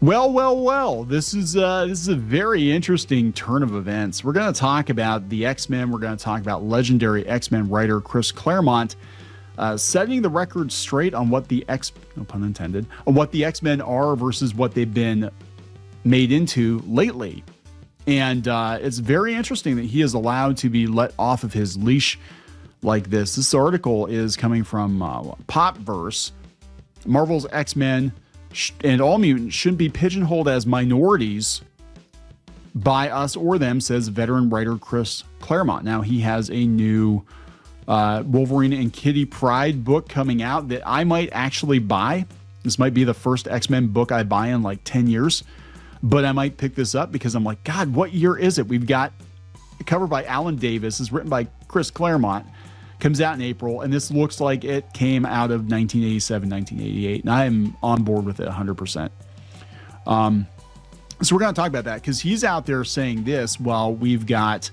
Well. This is a very interesting turn of events. We're going to talk about the X-Men. We're going to talk about legendary X-Men writer Chris Claremont setting the record straight on what the no pun intended, on what the X-Men are versus what they've been made into lately. And it's very interesting that he is allowed to be let off of his leash like this. This article is coming from Popverse. Marvel's X-Men and all mutants shouldn't be pigeonholed as minorities by us or them, says veteran writer Chris Claremont. Now, he has a new Wolverine and Kitty Pryde book coming out that I might actually buy. This might be the first X-Men book I buy in like 10 years, but I might pick this up because I'm like, God, what year is it? We've got a cover by Alan Davis. It's written by Chris Claremont. Comes out in April, and this looks like it came out of 1987, 1988, and I am on board with it 100%. So we're going to talk about that because he's out there saying this while we've got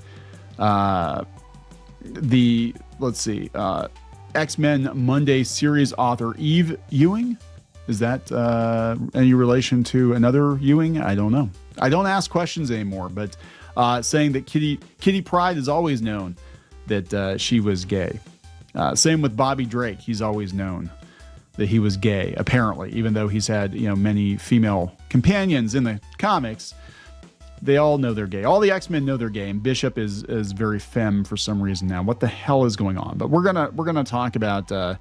X-Men Monday series author Eve Ewing. Is that any relation to another Ewing? I don't know. I don't ask questions anymore, but saying that Kitty Pryde has always known that she was gay. Same with Bobby Drake. He's always known that he was gay, apparently, even though he's had, many female companions in the comics. They all know they're gay. All the X-Men know they're gay, and Bishop is very femme for some reason now. What the hell is going on? But we're gonna talk about the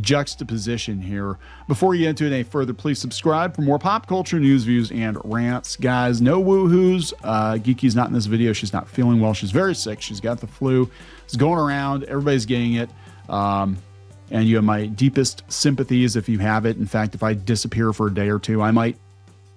juxtaposition here. Before you get into it any further, please subscribe for more pop culture news, views, and rants. Guys, no woohoos. Geeky's not in this video. She's not feeling well. She's very sick. She's got the flu. It's going around. Everybody's getting it. And you have my deepest sympathies if you have it. In fact, if I disappear for a day or two, I might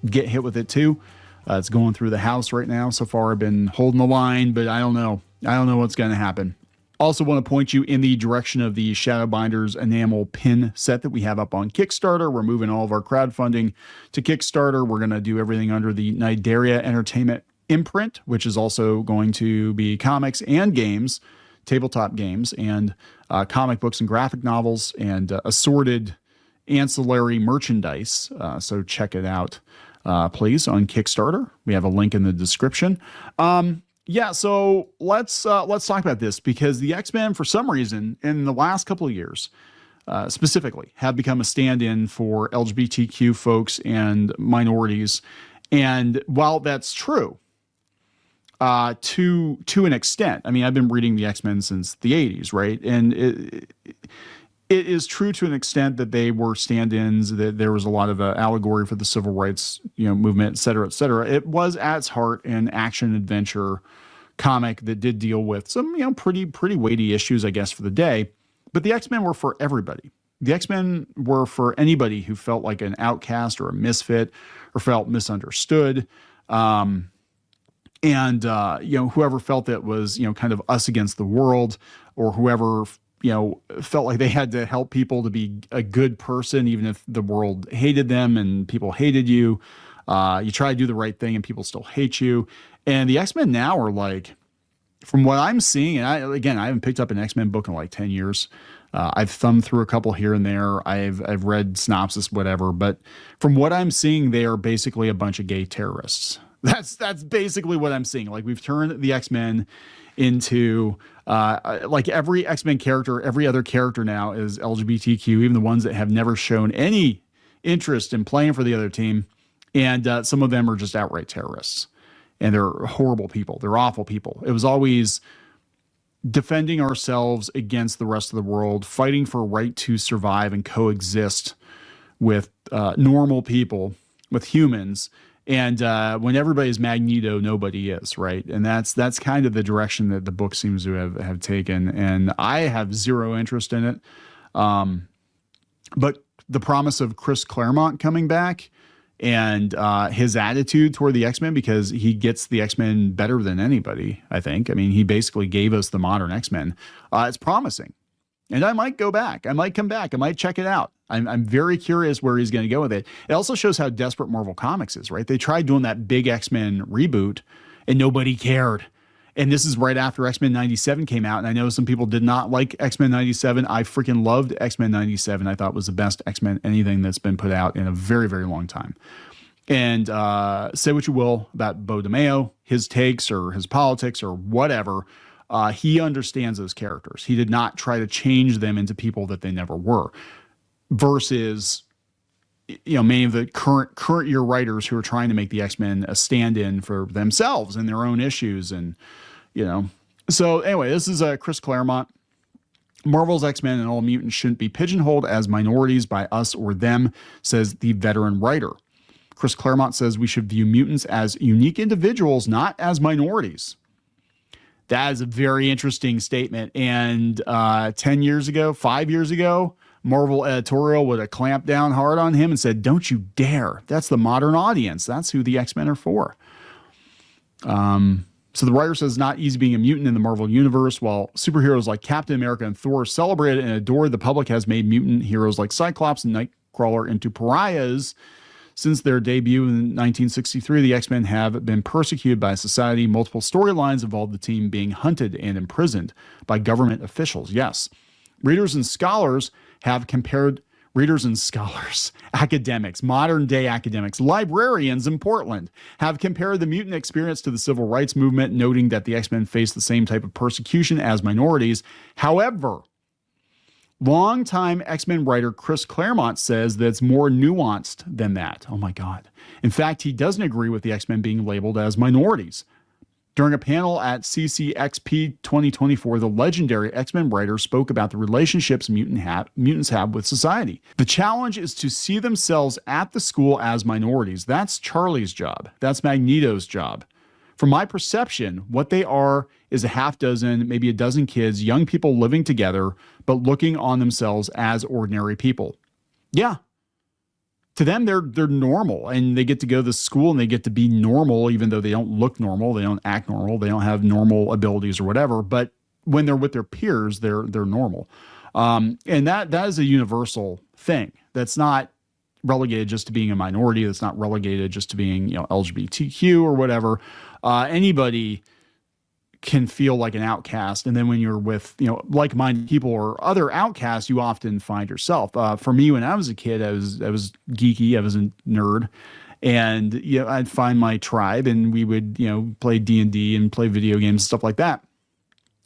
get hit with it too. It's going through the house right now. So far, I've been holding the line, but I don't know. I don't know what's going to happen. Also want to point you in the direction of the Shadowbinders enamel pin set that we have up on Kickstarter. We're moving all of our crowdfunding to Kickstarter. We're going to do everything under the Nidaria Entertainment imprint, which is also going to be comics and games, tabletop games, and comic books and graphic novels, and assorted ancillary merchandise. So check it out. Please, on Kickstarter. We have a link in the description. So let's talk about this because the X-Men, for some reason, in the last couple of years, specifically, have become a stand-in for LGBTQ folks and minorities. And while that's true, to an extent, I mean, I've been reading the X-Men since the 80s, right? And it is true to an extent that they were stand-ins, that there was a lot of allegory for the civil rights, movement, et cetera, et cetera. It was at its heart an action adventure comic that did deal with some, pretty weighty issues, I guess, for the day. But the X-Men were for everybody. The X-Men were for anybody who felt like an outcast or a misfit or felt misunderstood. Whoever felt that was, kind of us against the world, or whoever felt like they had to help people to be a good person, even if the world hated them and people hated you. You try to do the right thing and people still hate you. And the X-Men now are like, from what I'm seeing, and I haven't picked up an X-Men book in like 10 years. I've thumbed through a couple here and there. I've read synopsis, whatever. But from what I'm seeing, they are basically a bunch of gay terrorists. That's basically what I'm seeing. Like, we've turned the X-Men into like every X-Men character, every other character now is LGBTQ, even the ones that have never shown any interest in playing for the other team. And some of them are just outright terrorists, and they're horrible people. They're awful people. It was always defending ourselves against the rest of the world, fighting for a right to survive and coexist with normal people, with humans. And when everybody's Magneto, nobody is, right? And that's kind of the direction that the book seems to have taken. And I have zero interest in it. But the promise of Chris Claremont coming back and his attitude toward the X-Men, because he gets the X-Men better than anybody, I think. I mean, he basically gave us the modern X-Men. It's promising. And I might go back. I might come back. I might check it out. I'm very curious where he's going to go with it. It also shows how desperate Marvel Comics is, right? They tried doing that big X-Men reboot and nobody cared. And this is right after X-Men 97 came out. And I know some people did not like X-Men 97. I freaking loved X-Men 97. I thought it was the best X-Men anything that's been put out in a very, very long time. And say what you will about Beau DeMayo, his takes or his politics or whatever. He understands those characters. He did not try to change them into people that they never were. Versus, many of the current year writers who are trying to make the X-Men a stand-in for themselves and their own issues. And, so anyway, this is Chris Claremont. Marvel's X-Men and all mutants shouldn't be pigeonholed as minorities by us or them, says the veteran writer. Chris Claremont says we should view mutants as unique individuals, not as minorities. That is a very interesting statement. And 10 years ago, 5 years ago, Marvel editorial would have clamped down hard on him and said, don't you dare. That's the modern audience. That's who the X-Men are for. So the writer says it's not easy being a mutant in the Marvel universe. While superheroes like Captain America and Thor are celebrated and adored, the public has made mutant heroes like Cyclops and Nightcrawler into pariahs. Since their debut in 1963, the X-Men have been persecuted by society. Multiple storylines involve the team being hunted and imprisoned by government officials. Yes. Readers and scholars have compared academics, modern day academics, librarians in Portland have compared the mutant experience to the civil rights movement, noting that the X-Men face the same type of persecution as minorities. However, longtime X-Men writer Chris Claremont says that it's more nuanced than that. Oh my God. In fact, he doesn't agree with the X-Men being labeled as minorities. During a panel at CCXP 2024, the legendary X-Men writer spoke about the relationships mutants have with society. The challenge is to see themselves at the school as minorities. That's Charlie's job. That's Magneto's job. From my perception, what they are is a half dozen, maybe a dozen kids, young people living together, but looking on themselves as ordinary people. Yeah. To them, they're normal, and they get to go to school and they get to be normal, even though they don't look normal, they don't act normal, they don't have normal abilities or whatever. But when they're with their peers, they're normal. And that is a universal thing. That's not relegated just to being a minority. That's not relegated just to being, LGBTQ or whatever. Anybody can feel like an outcast. And then when you're with, like-minded people or other outcasts, you often find yourself. For me, when I was a kid, I was geeky. I was a nerd. And, I'd find my tribe and we would, play D&D and play video games, stuff like that.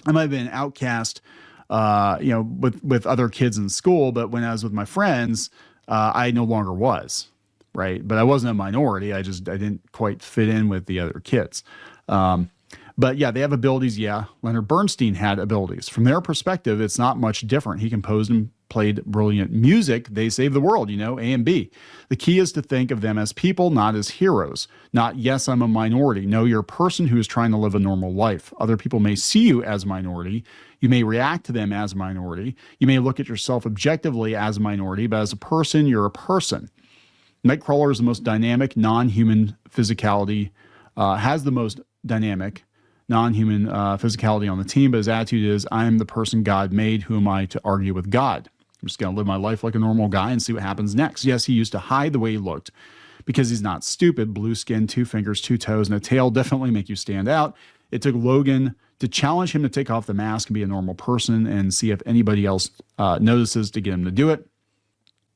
I might have been an outcast, with other kids in school. But when I was with my friends, I no longer was. Right. But I wasn't a minority. I didn't quite fit in with the other kids. But yeah, they have abilities. Yeah. Leonard Bernstein had abilities. From their perspective, it's not much different. He composed and played brilliant music. They saved the world, A and B. The key is to think of them as people, not as heroes. Not, yes, I'm a minority. No, you're a person who is trying to live a normal life. Other people may see you as a minority. You may react to them as a minority. You may look at yourself objectively as a minority, but as a person, you're a person. Nightcrawler is the most dynamic non-human physicality, has the most dynamic non-human physicality on the team, but his attitude is, I'm the person God made. Who am I to argue with God? I'm just going to live my life like a normal guy and see what happens next. Yes, he used to hide the way he looked because he's not stupid. Blue skin, 2 fingers, 2 toes, and a tail definitely make you stand out. It took Logan to challenge him to take off the mask and be a normal person and see if anybody else notices to get him to do it.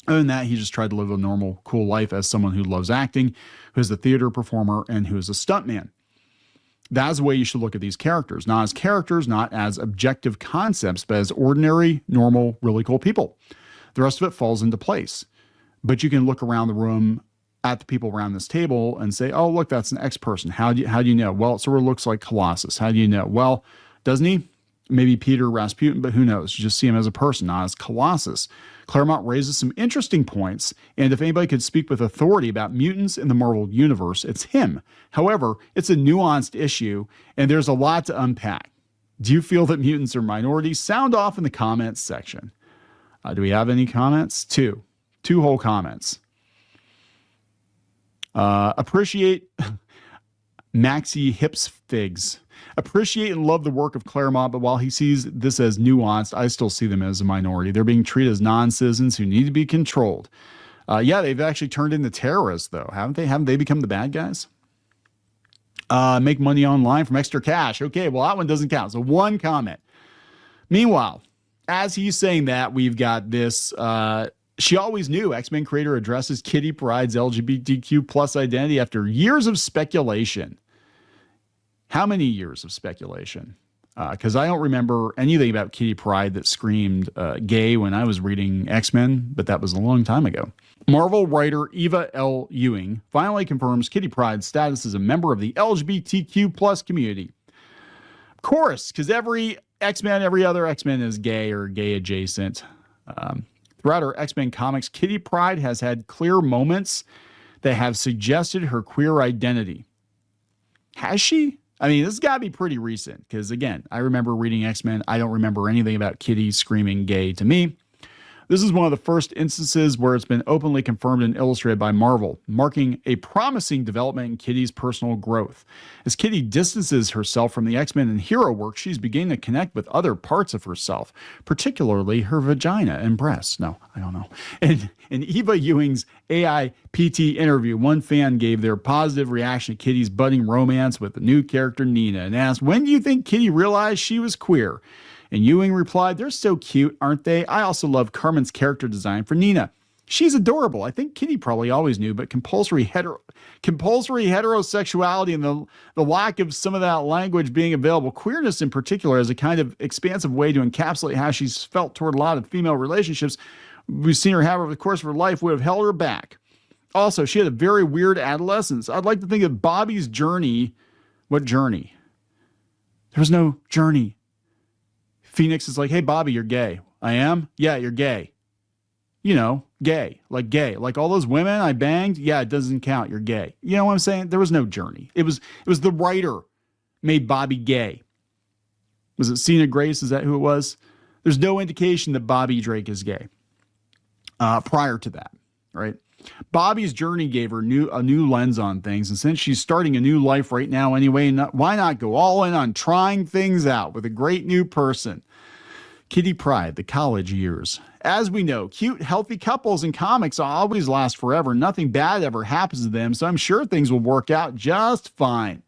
Other than that, he just tried to live a normal, cool life as someone who loves acting, who is a theater performer, and who is a stuntman. That's the way you should look at these characters. Not as characters, not as objective concepts, but as ordinary, normal, really cool people. The rest of it falls into place. But you can look around the room at the people around this table and say, oh, look, that's an X person. How do you know? Well, it sort of looks like Colossus. How do you know? Well, doesn't he? Maybe Peter Rasputin, but who knows? You just see him as a person, not as Colossus. Claremont raises some interesting points, and if anybody could speak with authority about mutants in the Marvel Universe, it's him. However, it's a nuanced issue, and there's a lot to unpack. Do you feel that mutants are minorities? Sound off in the comments section. Do we have any comments? Two whole comments. Appreciate Maxi Hips Figs. Appreciate and love the work of Claremont, but while he sees this as nuanced, I still see them as a minority. They're being treated as non-citizens who need to be controlled. Yeah, they've actually turned into terrorists, though, haven't they? Haven't they become the bad guys? Make money online from extra cash. Okay, well, that one doesn't count. So one comment. Meanwhile, as he's saying that, we've got this She always knew. X-Men creator addresses Kitty Pryde's LGBTQ plus identity after years of speculation. How many years of speculation? Because I don't remember anything about Kitty Pryde that screamed gay when I was reading X-Men, but that was a long time ago. Marvel writer Eva L. Ewing finally confirms Kitty Pryde's status as a member of the LGBTQ plus community. Of course, because every other X-Men is gay or gay adjacent. Throughout her X-Men comics, Kitty Pryde has had clear moments that have suggested her queer identity. Has she? I mean, this has got to be pretty recent because, again, I remember reading X-Men. I don't remember anything about Kitty screaming gay to me. This is one of the first instances where it's been openly confirmed and illustrated by Marvel, marking a promising development in Kitty's personal growth. As Kitty distances herself from the X-Men and hero work, she's beginning to connect with other parts of herself, particularly her vagina and breasts. No, I don't know. In Eva Ewing's AIPT interview, one fan gave their positive reaction to Kitty's budding romance with the new character Nina and asked, "When do you think Kitty realized she was queer?" And Ewing replied, "They're so cute, aren't they? I also love Carmen's character design for Nina. She's adorable. I think Kitty probably always knew, but compulsory heterosexuality and the lack of some of that language being available, queerness in particular, as a kind of expansive way to encapsulate how she's felt toward a lot of female relationships we've seen her have over the course of her life would have held her back. Also, she had a very weird adolescence. I'd like to think of Bobby's journey." What journey? There was no journey. Phoenix is like, "Hey, Bobby, you're gay." "I am?" "Yeah, you're gay." You know, gay. Like all those women I banged? Yeah, it doesn't count. You're gay. You know what I'm saying? There was no journey. It was the writer made Bobby gay. Was it Cena Grace? Is that who it was? There's no indication that Bobby Drake is gay prior to that, right? Bobby's journey gave her a new lens on things, and since she's starting a new life right now anyway, why not go all in on trying things out with a great new person? Kitty Pryde, the college years. As we know, cute, healthy couples in comics always last forever. Nothing bad ever happens to them, so I'm sure things will work out just fine.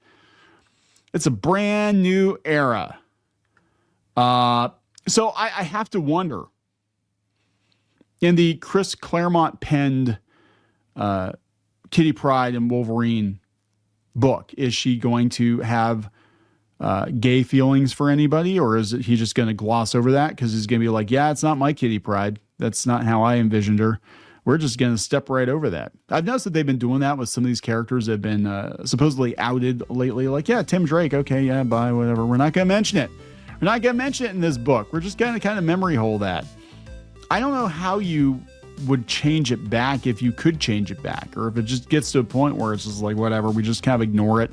It's a brand new era. So I have to wonder, in the Chris Claremont penned Kitty Pryde and Wolverine book, is she going to have gay feelings for anybody, or is he just going to gloss over that because he's going to be like, "Yeah, it's not my Kitty Pryde. That's not how I envisioned her. We're just going to step right over that." I've noticed that they've been doing that with some of these characters that have been supposedly outed lately. Like, "Yeah, Tim Drake. Okay, yeah, bye, whatever. We're not going to mention it. We're not going to mention it in this book. We're just going to kind of memory hole that." I don't know how you would change it back, if you could change it back, or if it just gets to a point where it's just like, whatever, we just kind of ignore it.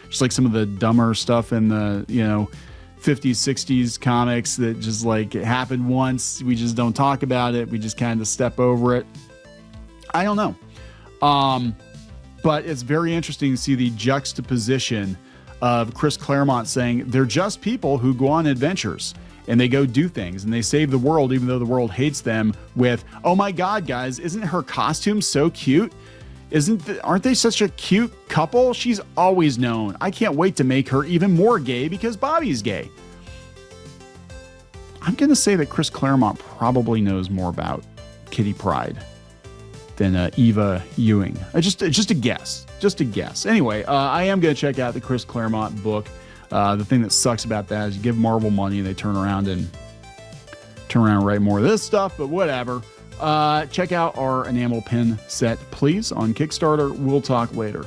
Just like some of the dumber stuff in the, 50s, 60s comics that just like it happened once. We just don't talk about it. We just kind of step over it. I don't know. But it's very interesting to see the juxtaposition of Chris Claremont saying they're just people who go on adventures and they go do things and they save the world even though the world hates them, with, "Oh my God, guys, isn't her costume so cute? Aren't they such a cute couple? She's always known. I can't wait to make her even more gay because Bobby's gay." I'm going to say that Chris Claremont probably knows more about Kitty Pryde than Eva Ewing. Just a guess. Anyway, I am going to check out the Chris Claremont book. The thing that sucks about that is you give Marvel money and they turn around and write more of this stuff, but whatever. Check out our enamel pin set, please, on Kickstarter. We'll talk later.